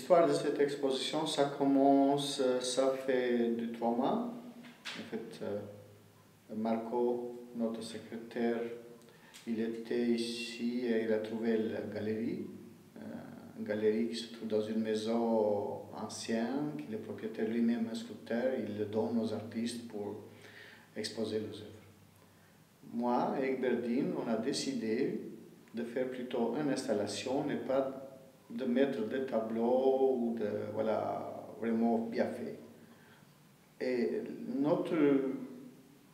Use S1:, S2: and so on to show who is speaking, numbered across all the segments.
S1: L'histoire de cette exposition, ça commence, ça fait 2-3 mois. En fait, Marco, notre secrétaire, il était ici et il a trouvé la galerie. Une galerie qui se trouve dans une maison ancienne, qui le propriétaire lui-même est sculpteur, il le donne aux artistes pour exposer leurs œuvres. Moi et Berdine, on a décidé de faire plutôt une installation et pas de mettre des tableaux ou de, voilà, vraiment bien fait. Et notre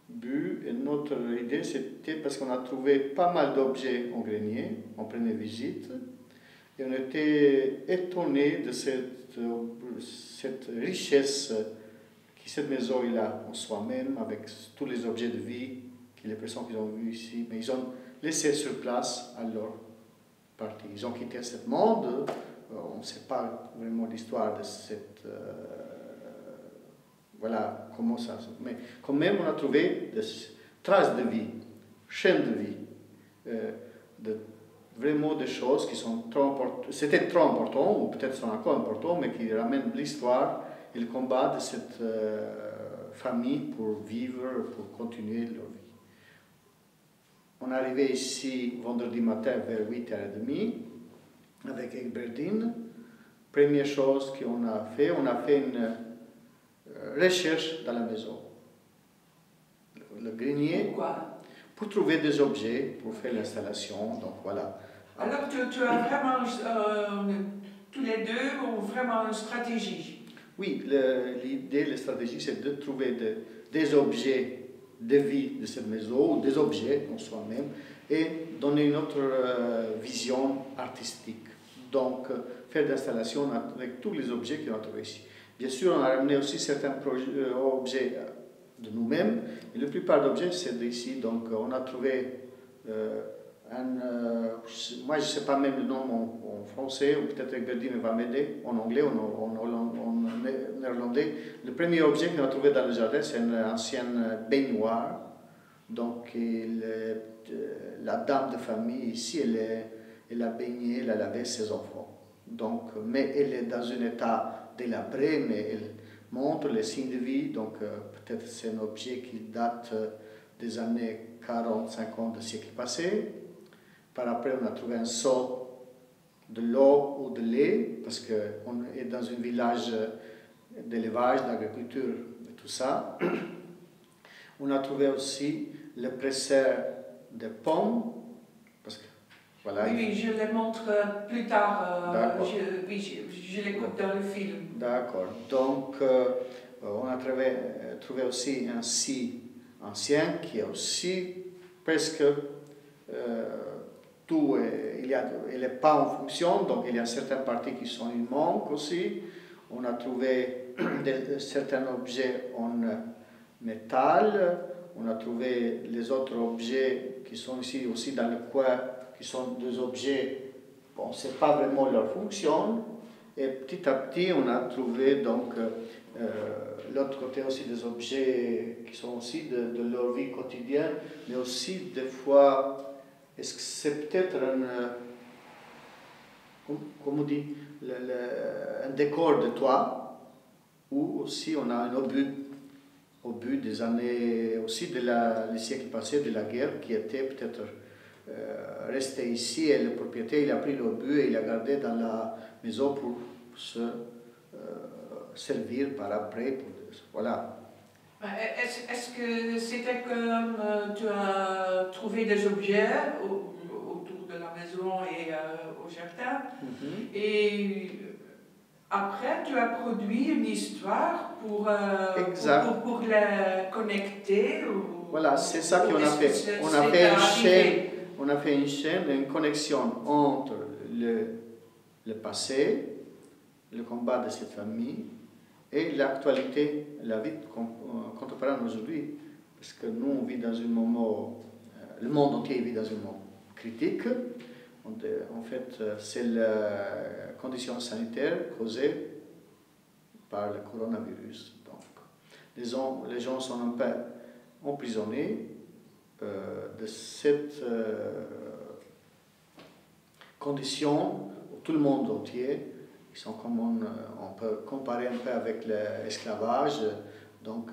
S1: but et notre idée, c'était parce qu'on a trouvé pas mal d'objets en grenier, en première visite, et on était étonnés de cette richesse que cette maison a en soi-même, avec tous les objets de vie que les personnes qui ont vus ici, mais ils ont laissé sur place à leur partie. Ils ont quitté ce monde, on ne sait pas vraiment l'histoire de cette... voilà comment ça... Mais quand même, on a trouvé des traces de vie, chaînes de vie, vraiment des choses qui sont trop importantes. C'était trop important, ou peut-être sont encore importants, mais qui ramènent l'histoire et le combat de cette famille pour vivre, pour continuer leur vie. On est arrivé ici vendredi matin vers 8h30 avec Egberdine. Première chose qu'on a fait une recherche dans la maison. Le grenier.
S2: Pourquoi?
S1: Pour trouver des objets, pour faire l'installation, donc voilà.
S2: Alors tu as vraiment, tous les deux ont vraiment une stratégie.
S1: Oui, l'idée, la stratégie, c'est de trouver des objets de vie de cette maison, ou des objets en soi-même, et donner une autre vision artistique. Donc, faire d'installation avec tous les objets qu'on a trouvés ici. Bien sûr, on a ramené aussi certains objets de nous-mêmes, et la plupart d'objets, c'est d'ici. Donc, on a trouvé moi, je ne sais pas même le nom en français, ou peut-être que Berdine va m'aider, en anglais, en néerlandais. Le premier objet qu'on a trouvé dans le jardin, c'est une ancienne baignoire. Donc, la dame de famille ici, elle a baigné, elle a lavé ses enfants. Donc, mais elle est dans un état délabré, mais elle montre les signes de vie. Donc, peut-être c'est un objet qui date des années 40-50 du siècle passé. Par après, on a trouvé un seau de l'eau ou de lait, parce qu'on est dans un village d'élevage, d'agriculture et tout ça. On a trouvé aussi le presseur de pommes, parce que voilà.
S2: Oui, je les montre plus tard. Je l'écoute dans le film.
S1: D'accord. Donc, on a trouvé aussi un scie ancien qui est aussi presque tout, il n'est pas en fonction, donc il y a certaines parties qui sont en manque aussi. On a trouvé certains objets en métal, on a trouvé les autres objets qui sont ici aussi dans le coin, qui sont des objets, on ne sait pas vraiment leur fonction, et petit à petit on a trouvé donc l'autre côté aussi des objets qui sont aussi de leur vie quotidienne, mais aussi des fois. Est-ce que c'est peut-être comme on dit, un décor de toit, ou aussi on a un obus des années, aussi les siècles passés de la guerre, qui était peut-être resté ici, et le propriétaire il a pris l'obus et il l'a gardé dans la maison pour se servir par après. Voilà.
S2: Est-ce que c'était comme tu as trouvé des objets autour de la maison et au jardin, et après tu as produit une histoire pour les connecter
S1: Voilà, c'est ça qu'on a fait. On a fait une chaîne, une connexion entre le passé, le combat de cette famille, et l'actualité, la vie contemporaine aujourd'hui, parce que nous on vit dans un moment, le monde entier vit dans un moment critique. En fait, c'est la condition sanitaire causée par le coronavirus. Donc, les gens sont un peu emprisonnés de cette condition où tout le monde entier ils sont comme on peut comparer un peu avec l'esclavage. Donc,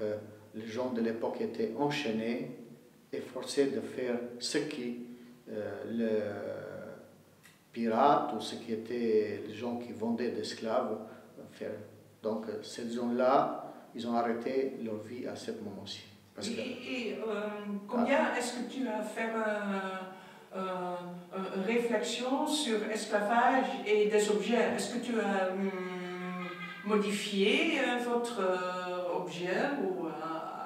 S1: les gens de l'époque étaient enchaînés et forcés de faire ce qui le pirate ou ce qui était les gens qui vendaient d'esclaves faire. Donc, ces gens-là, ils ont arrêté leur vie à ce moment-ci.
S2: Combien est-ce que tu as fait une réflexion sur l'esclavage et des objets? Est-ce que tu as modifié votre objet ou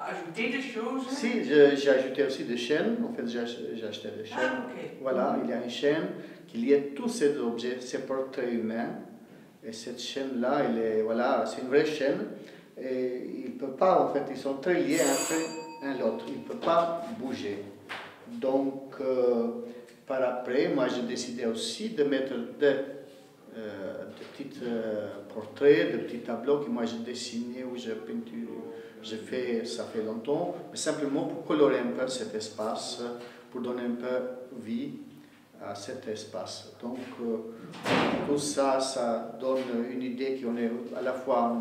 S2: ajouté des choses?
S1: Si, j'ai ajouté aussi des chaînes. En fait, j'ai acheté des chaînes.
S2: Ah, ok.
S1: Voilà, il y a une chaîne qui lie tous ces objets, ces portraits humains. Et cette chaîne-là, voilà, c'est une vraie chaîne. Et ils ne peuvent pas, en fait, ils sont très liés entre un l'autre. Ils ne peuvent pas bouger. Donc, par après, moi, j'ai décidé aussi de mettre des petits portraits, des petits tableaux que moi j'ai dessinés ou j'ai peinturé. J'ai fait, ça fait longtemps, mais simplement pour colorer un peu cet espace, pour donner un peu vie à cet espace. Donc, tout ça, ça donne une idée qu'on est à la fois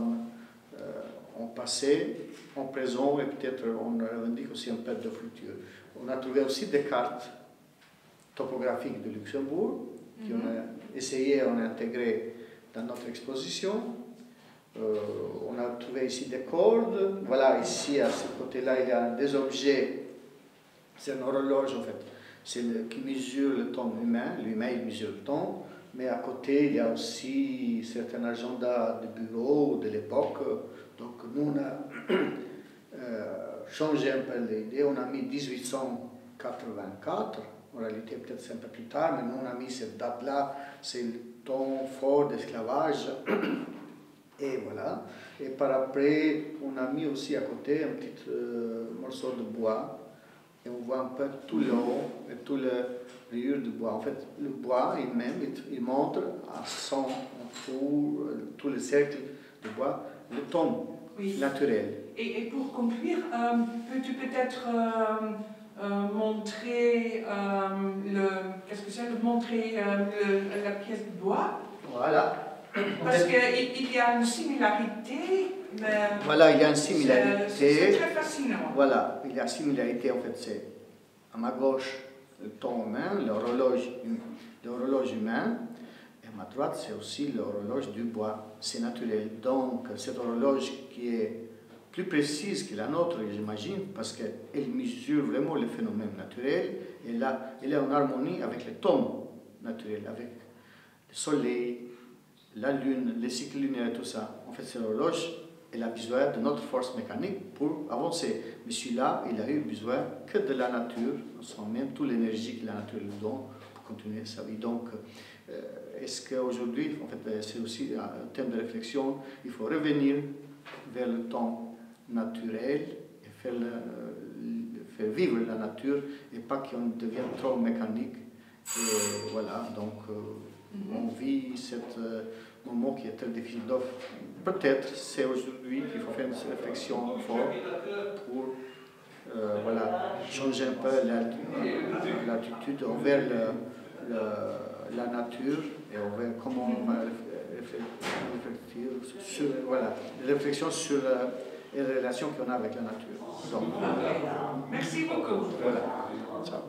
S1: en passé, en présent et peut-être on revendique aussi un peu de futur. On a trouvé aussi des cartes topographiques de Luxembourg, qu'on a essayé, on a intégré dans notre exposition. On a trouvé ici des cordes. Voilà, ici, à ce côté-là, il y a des objets. C'est une horloge, en fait, qui mesure le temps humain. L'humain, il mesure le temps. Mais à côté, il y a aussi certains agendas de bureau de l'époque. Donc, nous, on a changé un peu l'idée. On a mis 1884. En réalité, peut-être c'est un peu plus tard, mais nous, on a mis cette date-là. C'est le temps fort d'esclavage. Et voilà. Et par après, on a mis aussi à côté un petit morceau de bois. Et on voit un peu tout le haut et tout le rayure de bois. En fait, le bois lui-même, il montre à son tour, tout le cercle de bois, le ton naturel.
S2: Et pour conclure, peux-tu peut-être montrer qu'est-ce que c'est, montrer la pièce de bois?
S1: Voilà.
S2: Parce qu'il y a une similarité, mais
S1: voilà, il y a une similarité.
S2: C'est très fascinant.
S1: Voilà, il y a une similarité, en fait, c'est à ma gauche le temps humain, l'horloge humaine, et à ma droite, c'est aussi l'horloge du bois, c'est naturel. Donc, cette horloge qui est plus précise que la nôtre, j'imagine, parce qu'elle mesure vraiment le phénomène naturel, et là, elle est en harmonie avec le temps naturel, avec le soleil, la lune, les cycles lunaires et tout ça. En fait, cette horloge, elle a besoin de notre force mécanique pour avancer. Mais celui-là, il a eu besoin que de la nature, sans même toute l'énergie que la nature lui donne pour continuer sa vie. Donc, est-ce qu'aujourd'hui, en fait, c'est aussi un thème de réflexion, il faut revenir vers le temps naturel et faire vivre la nature et pas qu'on devienne trop mécanique. Et voilà, donc on vit ce moment qui est très difficile. Donc peut-être c'est aujourd'hui qu'il faut faire une réflexion forte pour voilà, changer un peu l'attitude envers la nature et envers comment on va réfléchir sur, voilà, les réflexions sur les relations qu'on a avec la nature. Donc,
S2: merci beaucoup.
S1: Voilà. Ciao.